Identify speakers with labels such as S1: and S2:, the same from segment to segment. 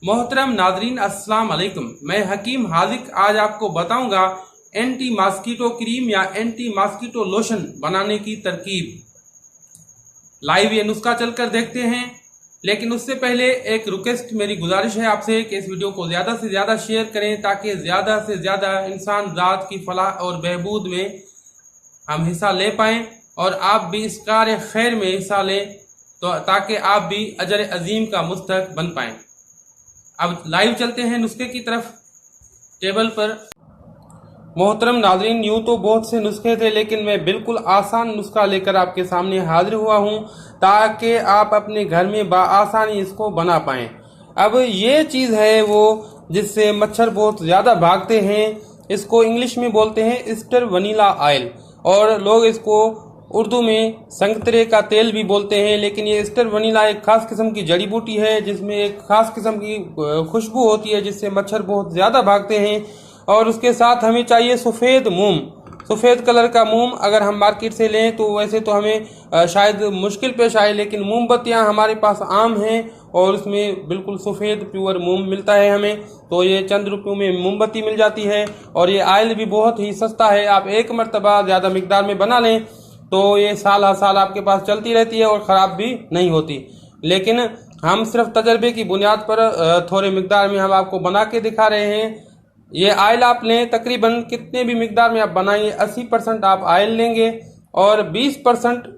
S1: मोहतरम नाजरीन अस्सलाम वालेकुम। मैं हकीम हाजिक आज आपको बताऊंगा एंटी मॉस्किटो क्रीम या एंटी मॉस्किटो लोशन बनाने की तरकीब। लाइव ये नुस्खा चलकर देखते हैं, लेकिन उससे पहले एक रिक्वेस्ट, मेरी गुजारिश है आपसे कि इस वीडियो को ज़्यादा से ज़्यादा शेयर करें ताकि ज़्यादा से ज़्यादा इंसान ज़ात की फलाह और बहबूद में हम हिस्सा ले पाएँ और आप भी इस कार्य खैर में हिस्सा लें तो ताकि आप भी अजर अजीम का मुस्तहक बन पाएँ। अब लाइव चलते हैं नुस्खे की तरफ। टेबल पर मोहतरम नाज़रीन, यूँ तो बहुत से नुस्खे थे, लेकिन मैं बिल्कुल आसान नुस्खा लेकर आपके सामने हाजिर हुआ हूँ ताकि आप अपने घर में बआसानी इसको बना पाएँ। अब ये चीज़ है वो जिससे मच्छर बहुत ज़्यादा भागते हैं। इसको इंग्लिश में बोलते हैं ईस्टर वनीला ऑयल, और लोग इसको उर्दू में संगतरे का तेल भी बोलते हैं। लेकिन ये ईस्टर वनीला एक खास किस्म की जड़ी बूटी है जिसमें एक खास किस्म की खुशबू होती है जिससे मच्छर बहुत ज़्यादा भागते हैं। और उसके साथ हमें चाहिए सफ़ेद मोम, सफ़ेद कलर का मोम। अगर हम मार्केट से लें तो वैसे तो हमें शायद मुश्किल पेश आए, लेकिन मोमबत्तियाँ हमारे पास आम हैं और उसमें बिल्कुल सफ़ेद प्योर मोम मिलता है हमें। तो ये चंद रुपयों में मोमबत्ती मिल जाती है और ये आयल भी बहुत ही सस्ता है। आप एक मरतबा ज़्यादा मिकदार में बना लें तो ये साल हर साल आपके पास चलती रहती है और ख़राब भी नहीं होती। लेकिन हम सिर्फ तजर्बे की बुनियाद पर थोड़े मिकदार में हम आपको बना के दिखा रहे हैं। ये आयल आप लें, तकरीबन कितने भी मिकदार में आप बनाइए, 80% आप आयल लेंगे और 20%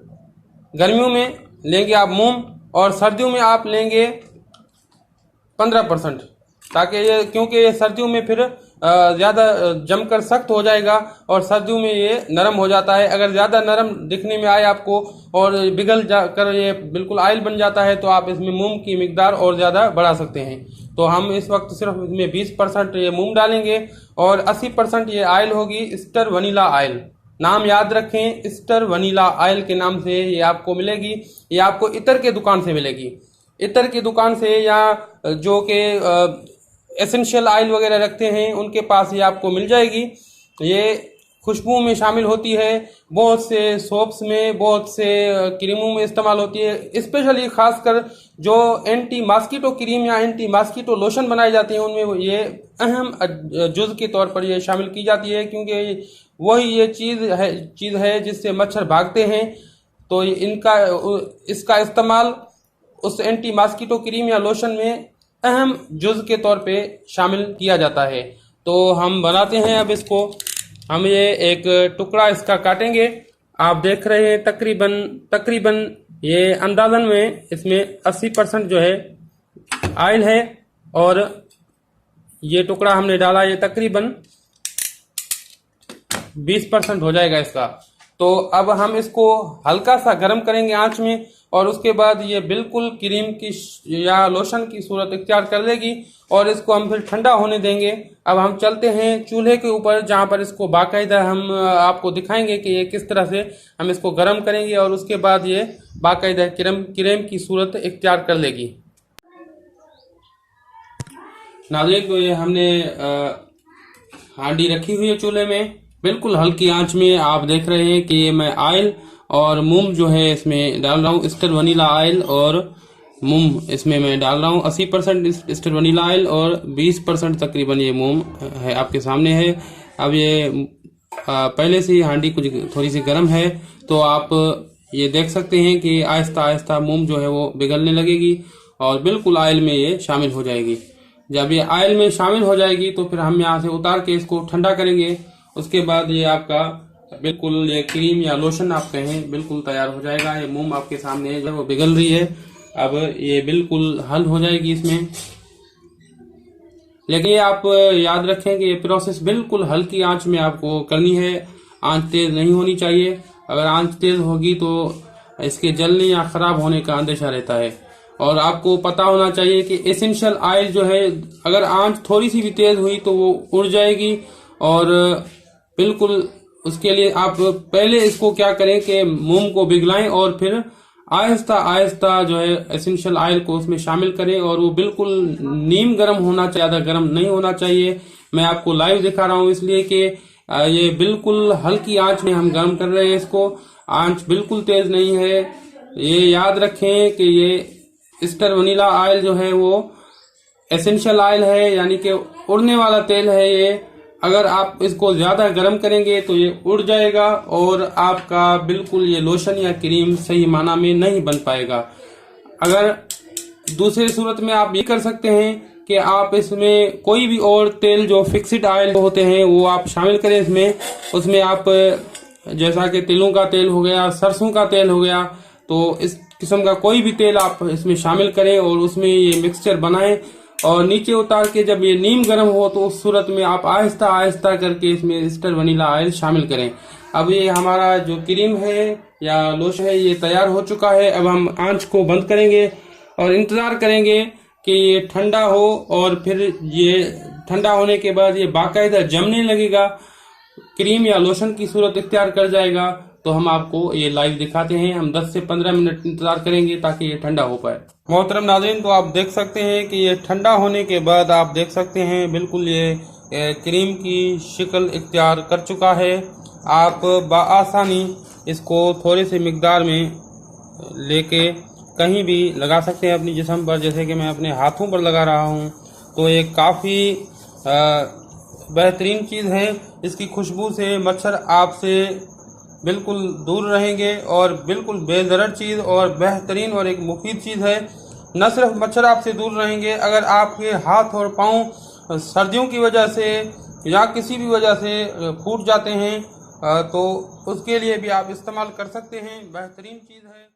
S1: गर्मियों में लेंगे आप मोम, और सर्दियों में आप लेंगे 15%, ताकि ये, क्योंकि ये सर्दियों में फिर ज़्यादा जमकर सख्त हो जाएगा और सर्दियों में ये नरम हो जाता है। अगर ज़्यादा नरम दिखने में आए आपको और पिघल जाकर ये बिल्कुल आयल बन जाता है तो आप इसमें मोम की मिकदार और ज़्यादा बढ़ा सकते हैं। तो हम इस वक्त सिर्फ इसमें 20% ये मोम डालेंगे और 80% ये आयल होगी ईस्टर वनीला आयल। नाम याद रखें, ईस्टर वनीला आयल के नाम से ये आपको मिलेगी। ये आपको इतर के दुकान से मिलेगी, इतर की दुकान से, या जो कि एसेंशियल ऑयल वगैरह रखते हैं उनके पास ये आपको मिल जाएगी। ये खुशबू में शामिल होती है, बहुत से सोप्स में, बहुत से क्रीमों में इस्तेमाल होती है। स्पेशली खासकर जो एंटी मॉस्किटो क्रीम या एंटी मॉस्किटो लोशन बनाए जाते हैं उनमें ये अहम जुज़ के तौर पर ये शामिल की जाती है, क्योंकि वही ये चीज़ है जिससे मच्छर भागते हैं। तो इसका इस्तेमाल उस एंटी मॉस्किटो क्रीम या लोशन में अहम जुज़ के तौर पे शामिल किया जाता है। तो हम बनाते हैं अब इसको। हम ये एक टुकड़ा इसका काटेंगे। आप देख रहे हैं तकरीबन ये अंदाज़न में इसमें 80% जो है आयल है और ये टुकड़ा हमने डाला, ये तकरीबन 20% हो जाएगा इसका। तो अब हम इसको हल्का सा गर्म करेंगे आंच में, और उसके बाद ये बिल्कुल क्रीम की या लोशन की सूरत इख्तियार कर लेगी और इसको हम फिर ठंडा होने देंगे। अब हम चलते हैं चूल्हे के ऊपर, जहाँ पर इसको बाकायदा हम आपको दिखाएंगे कि ये किस तरह से हम इसको गर्म करेंगे और उसके बाद ये बाकायदा क्रीम की सूरत इख्तियार कर लेगी। नाज़रीन, तो ये हमने हांडी रखी हुई है चूल्हे में, बिल्कुल हल्की आंच में। आप देख रहे हैं कि ये मैं आयल और मोम जो है इसमें डाल रहा हूँ, ईस्टर वनीला आयल और मोम इसमें मैं डाल रहा हूँ। 80% ईस्टर वनीला आयल और 20% तकरीबन ये मोम है, आपके सामने है। अब ये पहले से ही हांडी कुछ थोड़ी सी गर्म है, तो आप ये देख सकते हैं कि आहिस्ता आहिस्ता मोम जो है वो पिघलने लगेगी और बिल्कुल आयल में ये शामिल हो जाएगी। जब ये आयल में शामिल हो जाएगी तो फिर हम यहाँ से उतार के इसको ठंडा करेंगे। उसके बाद ये आपका बिल्कुल ये क्रीम या लोशन आप कहें बिल्कुल तैयार हो जाएगा। ये मोम आपके सामने है, जब वो पिघल रही है, अब ये बिल्कुल हल हो जाएगी इसमें। लेकिन ये आप याद रखें कि ये प्रोसेस बिल्कुल हल्की आंच में आपको करनी है, आंच तेज नहीं होनी चाहिए। अगर आंच तेज होगी तो इसके जलने या खराब होने का अंदेशा रहता है। और आपको पता होना चाहिए कि एसेंशियल ऑयल जो है, अगर आंच थोड़ी सी भी तेज हुई तो वो उड़ जाएगी। और बिल्कुल उसके लिए आप पहले इसको क्या करें कि मोम को पिघलाएं और फिर आहिस्ता आहिस्ता जो है एसेंशियल ऑयल को उसमें शामिल करें, और वो बिल्कुल नीम गर्म होना चाहिए, ज़्यादा गर्म नहीं होना चाहिए। मैं आपको लाइव दिखा रहा हूँ इसलिए कि ये बिल्कुल हल्की आंच में हम गर्म कर रहे हैं इसको, आंच बिल्कुल तेज नहीं है। ये याद रखें कि ये ईस्टर वनीला ऑयल जो है वो एसेंशियल ऑयल है, यानी कि उड़ने वाला तेल है ये। अगर आप इसको ज्यादा गर्म करेंगे तो ये उड़ जाएगा और आपका बिल्कुल ये लोशन या क्रीम सही माना में नहीं बन पाएगा। अगर दूसरी सूरत में आप ये कर सकते हैं कि आप इसमें कोई भी और तेल जो फिक्स्ड ऑयल होते हैं वो आप शामिल करें इसमें। उसमें आप जैसा कि तिलों का तेल हो गया, सरसों का तेल हो गया, तो इस किस्म का कोई भी तेल आप इसमें शामिल करें और उसमें ये मिक्सचर बनाएं और नीचे उतार के जब ये नीम गर्म हो तो उस सूरत में आप आहिस्ता आहिस्ता करके इसमें ईस्टर वनीला ऑयल शामिल करें। अब ये हमारा जो क्रीम है या लोशन है ये तैयार हो चुका है। अब हम आंच को बंद करेंगे और इंतजार करेंगे कि ये ठंडा हो और फिर ये ठंडा होने के बाद ये बाकायदा जमने लगेगा, क्रीम या लोशन की सूरत इख्तियार कर जाएगा। तो हम आपको ये लाइव दिखाते हैं। हम 10 से 15 मिनट इंतजार करेंगे ताकि ये ठंडा हो पाए। मोहतरम नाज़रीन, तो आप देख सकते हैं कि ये ठंडा होने के बाद आप देख सकते हैं बिल्कुल ये क्रीम की शक्ल इख्तियार कर चुका है। आप बआसानी इसको थोड़े से मिकदार में लेके कहीं भी लगा सकते हैं अपनी जिस्म पर, जैसे कि मैं अपने हाथों पर लगा रहा हूँ। तो ये काफ़ी बेहतरीन चीज़ है। इसकी खुशबू से मच्छर आपसे बिल्कुल दूर रहेंगे और बिल्कुल बेज़रर चीज़ और बेहतरीन और एक मुफीद चीज़ है। न सिर्फ मच्छर आपसे दूर रहेंगे, अगर आपके हाथ और पाँव सर्दियों की वजह से या किसी भी वजह से फूट जाते हैं तो उसके लिए भी आप इस्तेमाल कर सकते हैं। बेहतरीन चीज़ है।